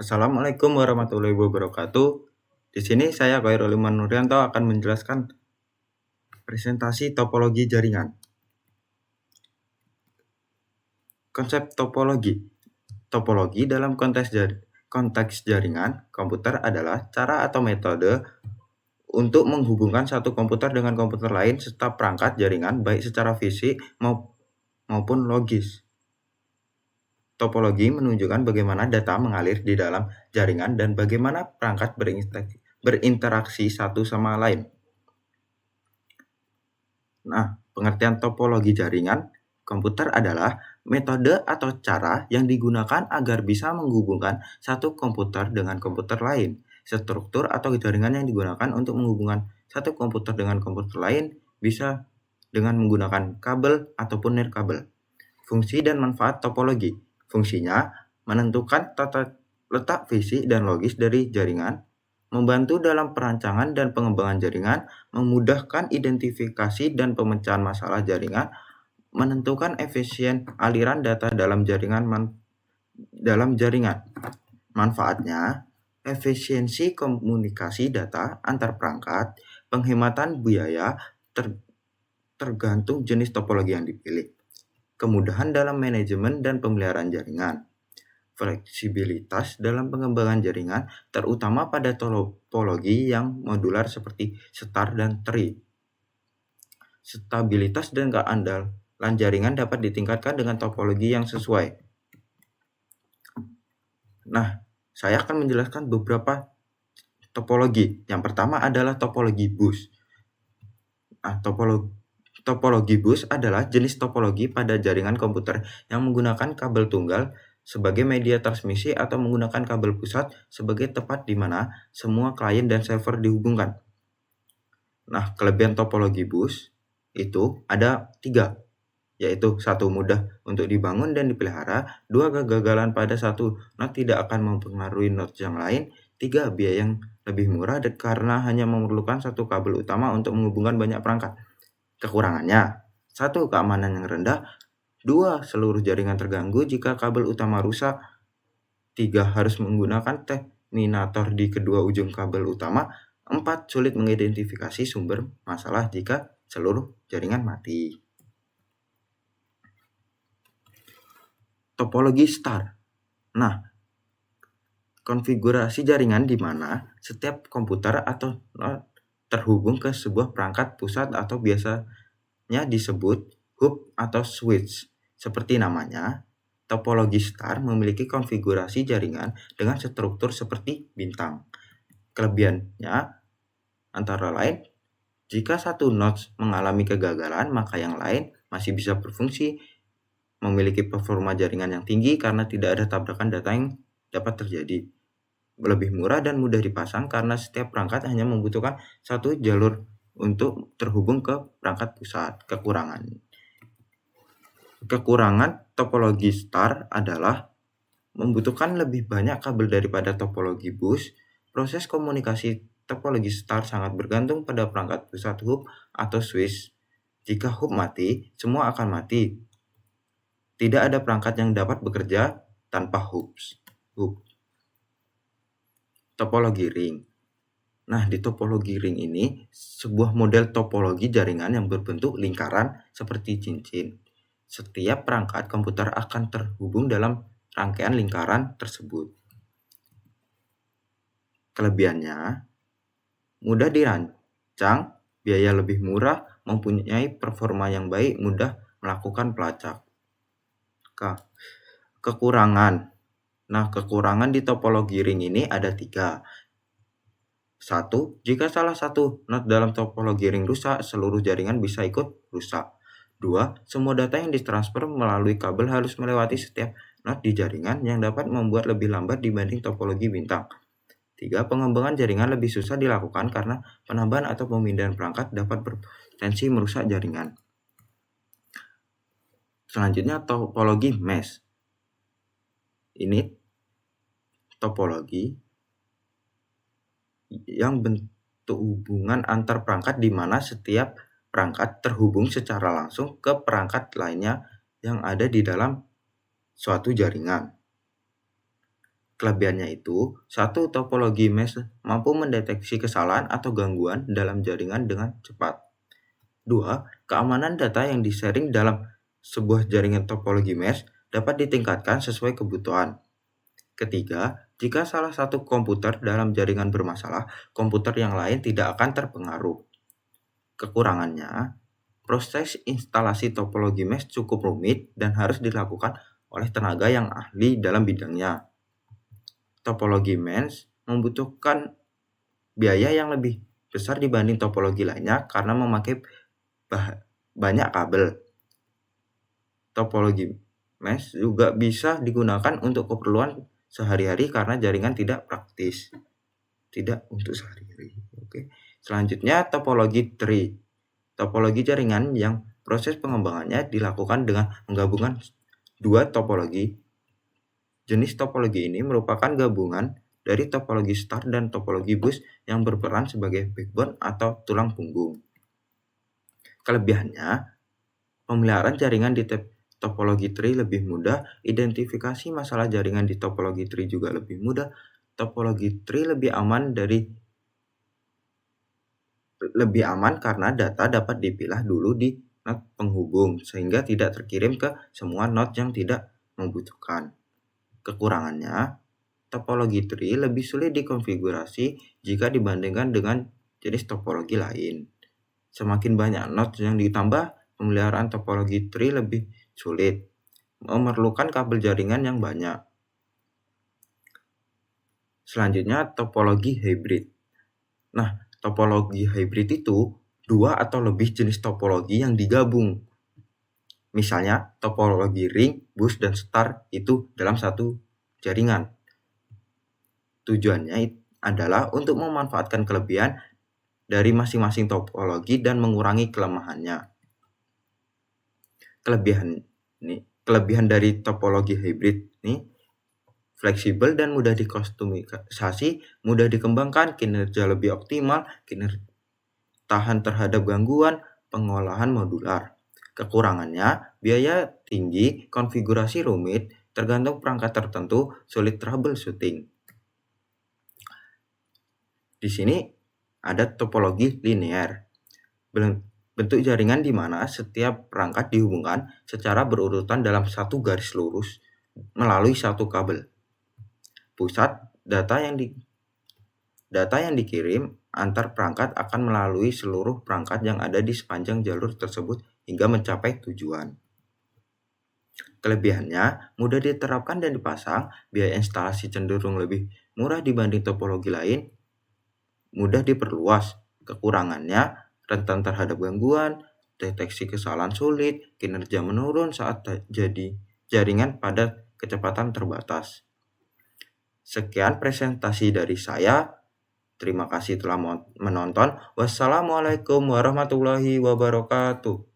Assalamualaikum warahmatullahi wabarakatuh. Di sini saya Khairul Iman Nuryanto akan menjelaskan presentasi topologi jaringan. Konsep topologi. Topologi dalam konteks jaringan komputer adalah cara atau metode untuk menghubungkan satu komputer dengan komputer lain serta perangkat jaringan baik secara fisik maupun logis. Topologi menunjukkan bagaimana data mengalir di dalam jaringan dan bagaimana perangkat berinteraksi satu sama lain. Nah, pengertian topologi jaringan komputer adalah metode atau cara yang digunakan agar bisa menghubungkan satu komputer dengan komputer lain. Struktur atau jaringan yang digunakan untuk menghubungkan satu komputer dengan komputer lain bisa dengan menggunakan kabel ataupun nirkabel. Fungsi dan manfaat topologi. Fungsinya menentukan tata letak fisik dan logis dari jaringan, membantu dalam perancangan dan pengembangan jaringan, memudahkan identifikasi dan pemecahan masalah jaringan, menentukan efisien aliran data dalam jaringan. Manfaatnya, efisiensi komunikasi data antar perangkat, penghematan biaya tergantung jenis topologi yang dipilih, kemudahan dalam manajemen dan pemeliharaan jaringan, fleksibilitas dalam pengembangan jaringan, terutama pada topologi yang modular seperti star dan tree. Stabilitas dan keandalan jaringan dapat ditingkatkan dengan topologi yang sesuai. Nah, saya akan menjelaskan beberapa topologi. Yang pertama adalah topologi bus. Nah, topologi bus adalah jenis topologi pada jaringan komputer yang menggunakan kabel tunggal sebagai media transmisi atau menggunakan kabel pusat sebagai tempat di mana semua klien dan server dihubungkan. Nah, kelebihan topologi bus itu ada 3, yaitu 1. Mudah untuk dibangun dan dipelihara, 2. Kegagalan pada satu node tidak akan mempengaruhi node yang lain, 3. Biaya yang lebih murah karena hanya memerlukan satu kabel utama untuk menghubungkan banyak perangkat. Kekurangannya, 1. Keamanan yang rendah, 2. Seluruh jaringan terganggu jika kabel utama rusak, 3. Harus menggunakan terminator di kedua ujung kabel utama, 4. Sulit mengidentifikasi sumber masalah jika seluruh jaringan mati. Topologi star. Nah, konfigurasi jaringan di mana setiap komputer atau node terhubung ke sebuah perangkat pusat atau biasanya disebut hub atau switch. Seperti namanya, topologi star memiliki konfigurasi jaringan dengan struktur seperti bintang. Kelebihannya antara lain, jika satu node mengalami kegagalan, maka yang lain masih bisa berfungsi, memiliki performa jaringan yang tinggi karena tidak ada tabrakan data yang dapat terjadi. Lebih murah dan mudah dipasang karena setiap perangkat hanya membutuhkan satu jalur untuk terhubung ke perangkat pusat. Kekurangan topologi star adalah membutuhkan lebih banyak kabel daripada topologi bus. Proses komunikasi topologi star sangat bergantung pada perangkat pusat hub atau switch. Jika hub mati, semua akan mati. Tidak ada perangkat yang dapat bekerja tanpa hub. Topologi ring. Nah, di topologi ring ini sebuah model topologi jaringan yang berbentuk lingkaran seperti cincin. Setiap perangkat komputer akan terhubung dalam rangkaian lingkaran tersebut. Kelebihannya, mudah dirancang, biaya lebih murah, mempunyai performa yang baik, mudah melakukan pelacak. Kekurangan. Nah, kekurangan di topologi ring ini ada 3. 1. Jika salah satu node dalam topologi ring rusak, seluruh jaringan bisa ikut rusak. 2. Semua data yang ditransfer melalui kabel harus melewati setiap node di jaringan yang dapat membuat lebih lambat dibanding topologi bintang. 3. Pengembangan jaringan lebih susah dilakukan karena penambahan atau pemindahan perangkat dapat berpotensi merusak jaringan. Selanjutnya topologi mesh. Ini topologi yang bentuk hubungan antar perangkat di mana setiap perangkat terhubung secara langsung ke perangkat lainnya yang ada di dalam suatu jaringan. Kelebihannya itu, satu, topologi mesh mampu mendeteksi kesalahan atau gangguan dalam jaringan dengan cepat. 2. Keamanan data yang di-sharing dalam sebuah jaringan topologi mesh dapat ditingkatkan sesuai kebutuhan. Ketiga, jika salah satu komputer dalam jaringan bermasalah, komputer yang lain tidak akan terpengaruh. Kekurangannya, proses instalasi topologi mesh cukup rumit dan harus dilakukan oleh tenaga yang ahli dalam bidangnya. Topologi mesh membutuhkan biaya yang lebih besar dibanding topologi lainnya karena memakai banyak kabel. Topologi mesh juga bisa digunakan untuk keperluan sehari-hari karena jaringan tidak praktis. Tidak untuk sehari-hari. Oke. Selanjutnya topologi tree. Topologi jaringan yang proses pengembangannya dilakukan dengan menggabungkan dua topologi. Jenis topologi ini merupakan gabungan dari topologi star dan topologi bus yang berperan sebagai backbone atau tulang punggung. Kelebihannya, pemeliharaan jaringan di topologi tree lebih mudah, identifikasi masalah jaringan di topologi tree juga lebih mudah, topologi tree lebih aman karena data dapat dipilah dulu di node penghubung sehingga tidak terkirim ke semua node yang tidak membutuhkan. Kekurangannya, topologi tree lebih sulit dikonfigurasi jika dibandingkan dengan jenis topologi lain. Semakin banyak node yang ditambah, pemeliharaan topologi tree lebih sulit, memerlukan kabel jaringan yang banyak. Selanjutnya, topologi hybrid. Nah, topologi hybrid itu dua atau lebih jenis topologi yang digabung. Misalnya, topologi ring, bus, dan star itu dalam satu jaringan. Tujuannya adalah untuk memanfaatkan kelebihan dari masing-masing topologi dan mengurangi kelemahannya. Kelebihan dari topologi hybrid ini fleksibel dan mudah dikustomisasi, mudah dikembangkan, kinerja lebih optimal, tahan terhadap gangguan, pengolahan modular. Kekurangannya, biaya tinggi, konfigurasi rumit, tergantung perangkat tertentu, sulit troubleshooting. Di sini ada topologi linear. Bentuk jaringan di mana setiap perangkat dihubungkan secara berurutan dalam satu garis lurus melalui satu kabel. Pusat data yang dikirim antar perangkat akan melalui seluruh perangkat yang ada di sepanjang jalur tersebut hingga mencapai tujuan. Kelebihannya, mudah diterapkan dan dipasang, biaya instalasi cenderung lebih murah dibanding topologi lain, mudah diperluas. Kekurangannya, rentan terhadap gangguan, deteksi kesalahan sulit, kinerja menurun saat jadi jaringan pada kecepatan terbatas. Sekian presentasi dari saya. Terima kasih telah menonton. Wassalamualaikum warahmatullahi wabarakatuh.